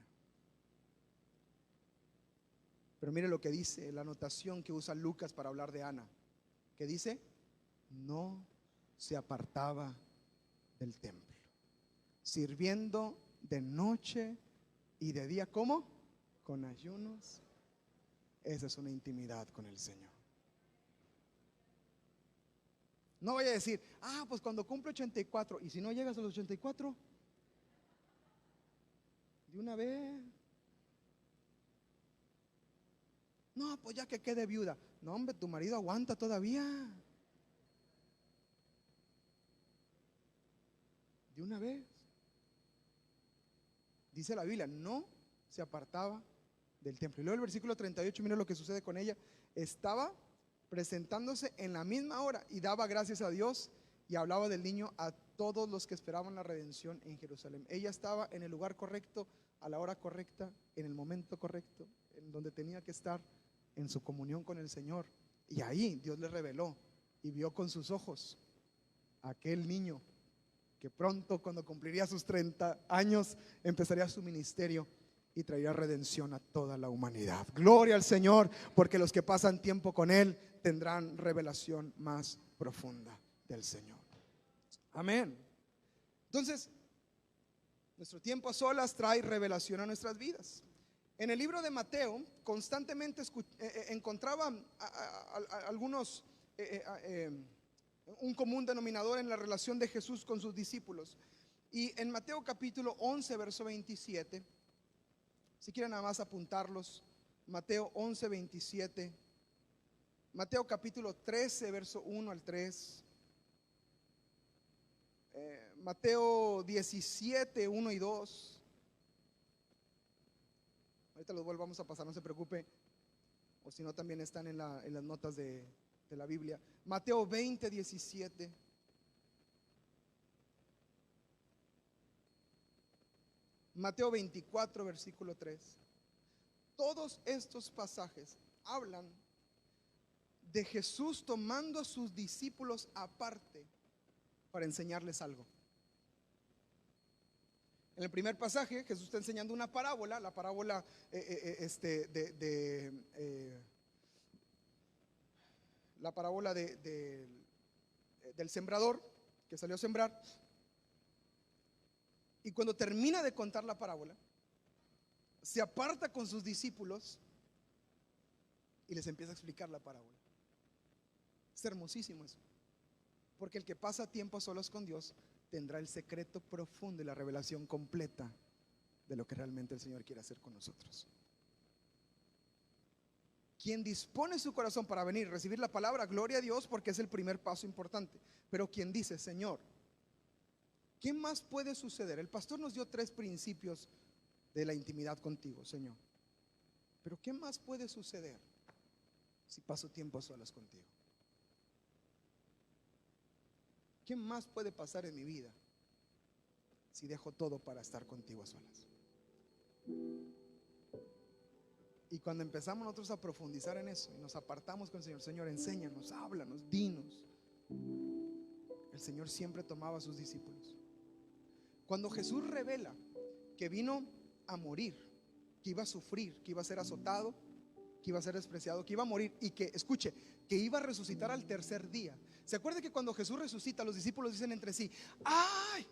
Pero mire lo que dice la anotación que usa Lucas para hablar de Ana, que dice, no se apartaba del templo, sirviendo de noche y de día. ¿Cómo? Con ayunos. Esa es una intimidad con el Señor. No vaya a decir, pues cuando cumple 84, y si no llegas a los 84, de una vez. No, pues ya que quede viuda. No, hombre, tu marido aguanta todavía. De una vez. Dice la Biblia, no se apartaba del templo. Y luego el versículo 38, mira lo que sucede con ella. Estaba presentándose en la misma hora y daba gracias a Dios y hablaba del niño a todos los que esperaban la redención en Jerusalén. Ella estaba en el lugar correcto, a la hora correcta, en el momento correcto, en donde tenía que estar, en su comunión con el Señor. Y ahí Dios le reveló y vio con sus ojos a aquel niño que pronto, cuando cumpliría sus 30 años, empezaría su ministerio y traería redención a toda la humanidad. Gloria al Señor, porque los que pasan tiempo con Él tendrán revelación más profunda del Señor. Amén. Entonces, nuestro tiempo a solas trae revelación a nuestras vidas. En el libro de Mateo constantemente encontraba algunos un común denominador en la relación de Jesús con sus discípulos. Y en Mateo capítulo 11, verso 27, si quieren nada más apuntarlos, Mateo 11, 27, Mateo capítulo 13, verso 1 al 3, Mateo 17, 1 y 2. Ahorita los volvamos a pasar, no se preocupe, o si no también están en las notas de la Biblia. Mateo 20, 17. Mateo 24, versículo 3. Todos estos pasajes hablan de Jesús tomando a sus discípulos aparte para enseñarles algo. En el primer pasaje Jesús está enseñando una parábola, la parábola la parábola del sembrador que salió a sembrar. Y cuando termina de contar la parábola, se aparta con sus discípulos y les empieza a explicar la parábola. Es hermosísimo eso, porque el que pasa tiempo a solas con Dios tendrá el secreto profundo y la revelación completa de lo que realmente el Señor quiere hacer con nosotros. Quien dispone su corazón para venir, recibir la palabra, gloria a Dios, porque es el primer paso importante. Pero quien dice, Señor, ¿qué más puede suceder? El pastor nos dio 3 principios de la intimidad contigo, Señor. Pero ¿qué más puede suceder si paso tiempo a solas contigo? ¿Qué más puede pasar en mi vida si dejo todo para estar contigo a solas? Y cuando empezamos nosotros a profundizar en eso y nos apartamos con el Señor, Señor, enséñanos, háblanos, dinos. El Señor siempre tomaba a sus discípulos. Cuando Jesús revela que vino a morir, que iba a sufrir, que iba a ser azotado, que iba a ser despreciado, que iba a morir y que, escuche, que iba a resucitar al tercer día. ¿Se acuerda que cuando Jesús resucita, los discípulos dicen entre sí, ¡ay!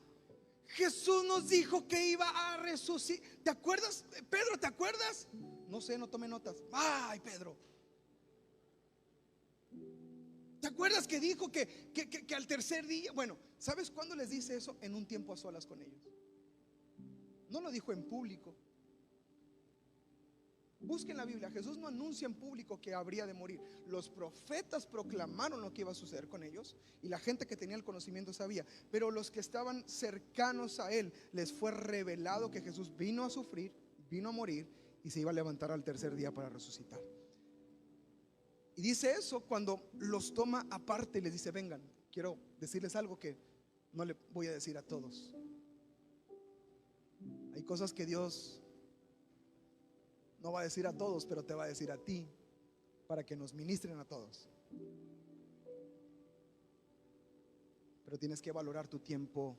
Jesús nos dijo que iba a resucitar. ¿Te acuerdas, Pedro? ¿Te acuerdas? No sé, no tomé notas. ¡Ay, Pedro! ¿Te acuerdas que dijo que al tercer día? Bueno, ¿sabes cuándo les dice eso? En un tiempo a solas con ellos. No lo dijo en público. Busquen la Biblia. Jesús no anuncia en público que habría de morir. Los profetas proclamaron lo que iba a suceder con ellos y la gente que tenía el conocimiento sabía. Pero los que estaban cercanos a él, les fue revelado que Jesús vino a sufrir, vino a morir y se iba a levantar al tercer día para resucitar. Y dice eso cuando los toma aparte y les dice, vengan, quiero decirles algo que no le voy a decir a todos. Hay cosas que Dios no va a decir a todos, pero te va a decir a ti, para que nos ministren a todos. Pero tienes que valorar tu tiempo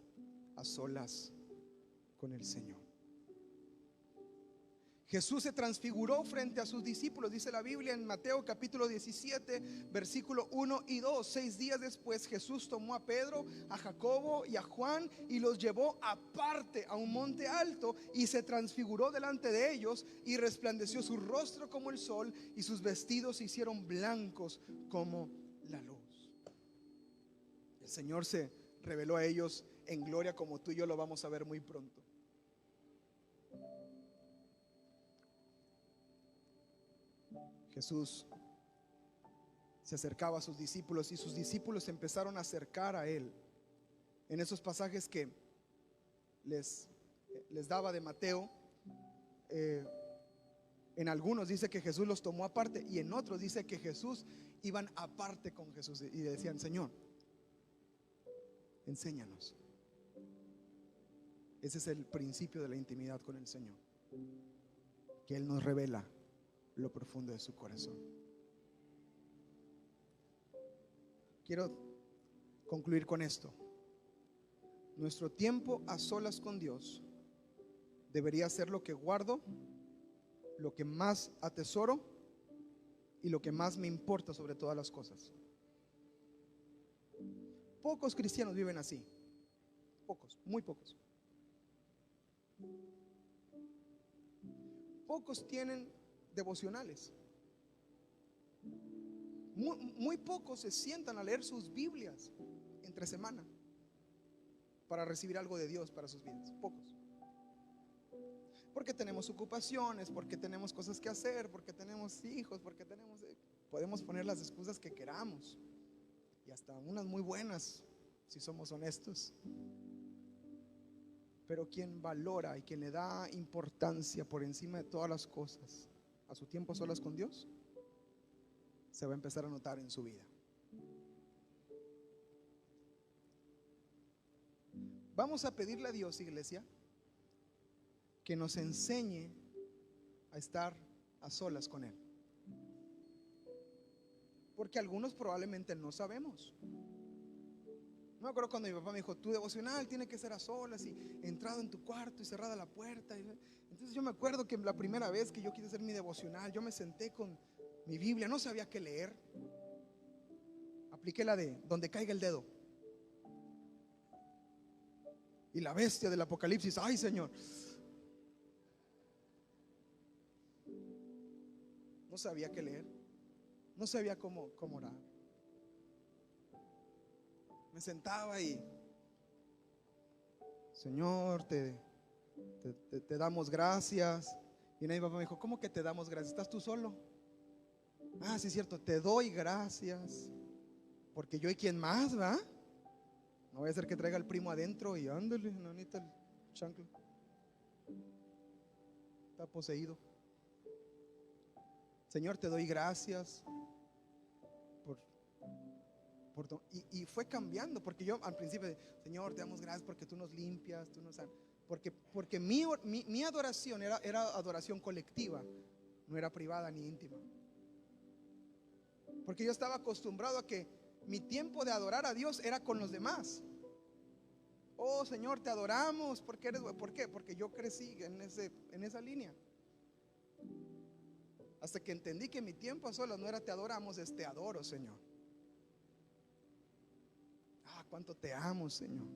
a solas con el Señor. Jesús se transfiguró frente a sus discípulos, dice la Biblia en Mateo capítulo 17, versículo 1 y 2. 6 días después Jesús tomó a Pedro, a Jacobo y a Juan y los llevó aparte a un monte alto y se transfiguró delante de ellos y resplandeció su rostro como el sol y sus vestidos se hicieron blancos como la luz. El Señor se reveló a ellos en gloria como tú y yo lo vamos a ver muy pronto. Jesús se acercaba a sus discípulos y sus discípulos se empezaron a acercar a él. En esos pasajes que les daba de Mateo, en algunos dice que Jesús los tomó aparte y en otros dice que Jesús iban aparte con Jesús y decían, Señor, enséñanos. Ese es el principio de la intimidad con el Señor, que Él nos revela lo profundo de su corazón. Quiero concluir con esto. Nuestro tiempo a solas con Dios debería ser lo que guardo, lo que más atesoro y lo que más me importa sobre todas las cosas. Pocos cristianos viven así. Pocos, muy pocos. Pocos tienen devocionales. Muy pocos se sientan a leer sus Biblias entre semana para recibir algo de Dios para sus vidas. Pocos. Porque tenemos ocupaciones, porque tenemos cosas que hacer, porque tenemos hijos, porque podemos poner las excusas que queramos y hasta unas muy buenas si somos honestos. Pero quien valora y quien le da importancia por encima de todas las cosas a su tiempo a solas con Dios, se va a empezar a notar en su vida. Vamos a pedirle a Dios, iglesia, que nos enseñe a estar a solas con Él. porque algunos probablemente no sabemos. No me acuerdo cuando mi papá me dijo: tu devocional tiene que ser a solas y entrado en tu cuarto y cerrada la puerta. Entonces yo me acuerdo que la primera vez que yo quise hacer mi devocional, yo me senté con mi Biblia, no sabía qué leer. Apliqué la de donde caiga el dedo. Y la bestia del Apocalipsis, ay Señor. No sabía qué leer, no sabía cómo orar. Me sentaba y: Señor, te damos gracias. Y mi papá me dijo: ¿cómo que te damos gracias? ¿Estás tú solo? Ah, sí, es cierto, te doy gracias. Porque yo y quién más, ¿va? No voy a hacer que traiga el primo adentro y ándale, no necesita el chancla. Está poseído. Señor, te doy gracias y fue cambiando, porque yo al principio: Señor, te damos gracias porque tú nos limpias, tú nos... Porque mi adoración era adoración colectiva, no era privada ni íntima. Porque yo estaba acostumbrado a que mi tiempo de adorar a Dios era con los demás. Oh Señor, te adoramos porque eres... ¿Por qué? Porque yo crecí en esa línea. Hasta que entendí que mi tiempo a solas no era te adoramos, es te adoro, Señor. Ah, cuánto te amo, Señor.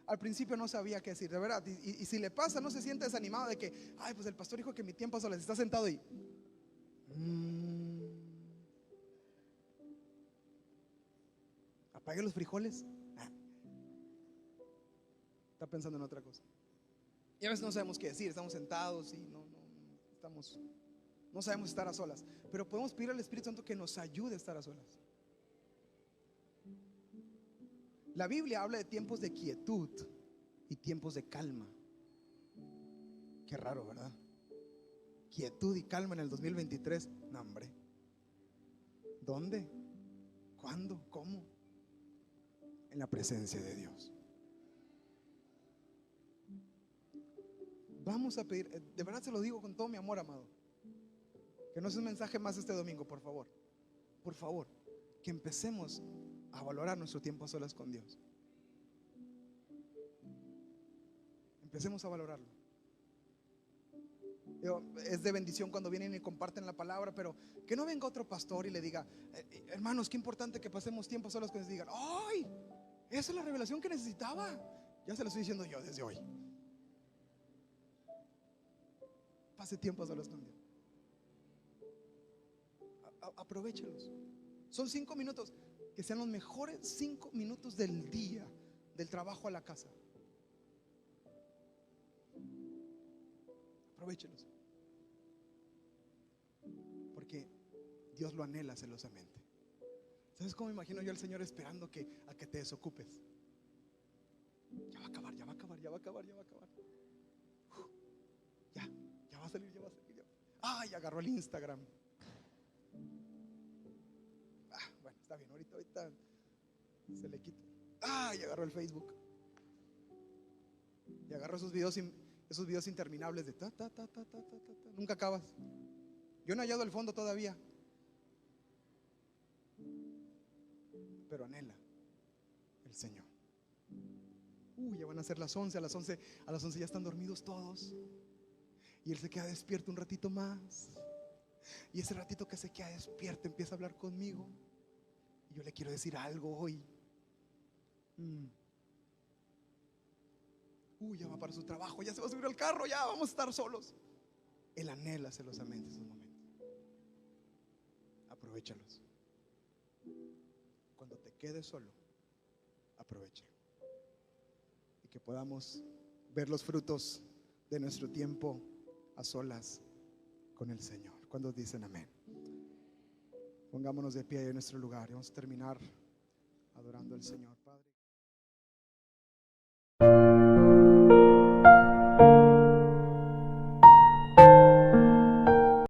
Al principio no sabía qué decir, de verdad. Y si le pasa, no se siente desanimado de que: ay, pues el pastor dijo que mi tiempo a solas. Está sentado y apague los frijoles. Está pensando en otra cosa. Y a veces no sabemos qué decir, estamos sentados y no sabemos estar a solas. Pero podemos pedir al Espíritu Santo que nos ayude a estar a solas. La Biblia habla de tiempos de quietud y tiempos de calma. Qué raro, ¿verdad? Quietud y calma en el 2023. No, hombre. ¿Dónde? ¿Cuándo? ¿Cómo? En la presencia de Dios. Vamos a pedir, de verdad se lo digo con todo mi amor, amado, que no es un mensaje más este domingo, por favor. Por favor, que empecemos a valorar nuestro tiempo a solas con Dios. Empecemos a valorarlo. Es de bendición cuando vienen y comparten la palabra, pero que no venga otro pastor y le diga: hermanos, qué importante que pasemos tiempo a solas con Dios. Digan: ¡ay! Esa es la revelación que necesitaba. Ya se lo estoy diciendo yo desde hoy. Pase tiempo a solas con Dios. Aprovéchelos. Son 5 minutos, que sean los mejores 5 minutos del día, del trabajo a la casa. Aprovéchelos, porque Dios lo anhela celosamente. ¿Sabes cómo me imagino yo al Señor esperando a que te desocupes? Ya va a acabar, ya va a acabar, ya va a acabar, ya va a acabar. Ya va a salir, ya va a salir. Ay, agarró el Instagram. Bueno, está bien, ahorita se le quita. Ay, agarró el Facebook. Y agarró esos videos interminables de ta. Nunca acabas. Yo no he hallado el fondo todavía, pero anhela el Señor. Ya van a ser las 11. A las 11 ya están dormidos todos. Y Él se queda despierto un ratito más. Y ese ratito que se queda despierto empieza a hablar conmigo. Y yo le quiero decir algo hoy. Ya va para su trabajo, ya se va a subir al carro, ya vamos a estar solos. Él anhela celosamente esos momentos. Aprovéchalos. Cuando te quedes solo, aprovecha. Y que podamos ver los frutos de nuestro tiempo a solas con el Señor. ¿Cuántos dicen amén? Pongámonos de pie en nuestro lugar y vamos a terminar adorando al Señor.